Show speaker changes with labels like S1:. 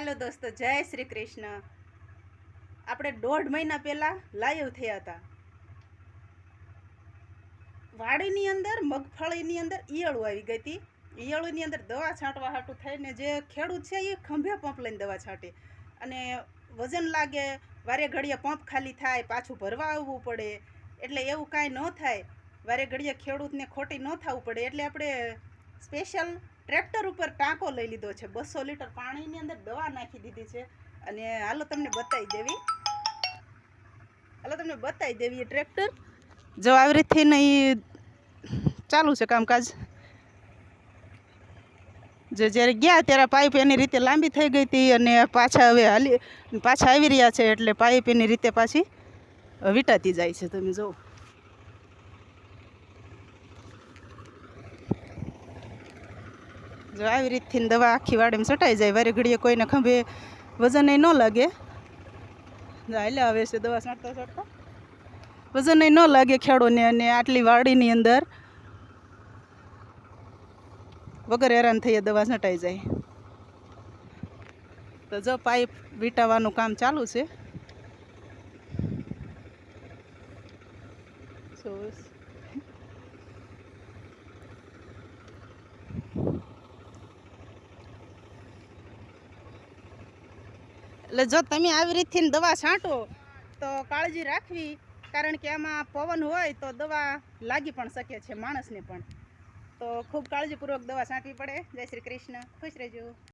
S1: હાલો દોસ્તો, જય શ્રી કૃષ્ણ। આપણે 1.5 મહિના પહેલાં લાઈવ થયા હતા। વાડીની અંદર મગફળીની અંદર ઈયળો આવી ગઈ હતી। ઈયળોની અંદર દવા છાંટવા હાટું થઈને જે ખેડૂત છે એ ખંભે પંપ લઈને દવા છાંટે, અને વજન લાગે, વારે ઘડીએ પંપ ખાલી થાય, પાછું ભરવા આવવું પડે। એટલે એવું કાંઈ ન થાય, વારે ઘડીએ ખેડૂતને ખોટી ન થવું પડે, એટલે આપણે સ્પેશિયલ ટ્રેક્ટર ઉપર ટાંકો લઈ લીધો છે। 200 લીટર પાણીની અંદર દવા નાખી દીધી છે, અને હાલો તમને બતાવી દેવી એ ટ્રેક્ટર। જો આવી રીતથી નહીં ચાલુ છે કામકાજ। જો જ્યારે ગયા ત્યારે પાઇપ એની રીતે લાંબી થઈ ગઈ હતી, અને પાછા આવી રહ્યા છે, એટલે પાઇપ એની રીતે પાછી વીંટાતી જાય છે। તમે જુઓ, જો આવી રીતથી દવા આખી વાડીમાં છટાઈ જાય, વારે ઘડીએ કોઈને ખંભે વજન ન લાગે। હાલ્યા આવે છે દવા છાંટતા છાંટતા, વજન ન લાગે ખેડૂને, અને આટલી વાડીની અંદર વગર હેરાન થઈએ દવા છંટાઈ જાય। તો જો પાઇપ વીંટાવાનું કામ ચાલુ છે। એટલે જો તમે આવી રીતથી દવા છાંટો તો કાળજી રાખવી, કારણ કે આમાં પવન હોય તો દવા લાગી પણ શકે છે માણસને પણ। તો ખૂબ કાળજીપૂર્વક દવા છાંટવી પડે। જય શ્રી કૃષ્ણ, ખુશ રહેજો।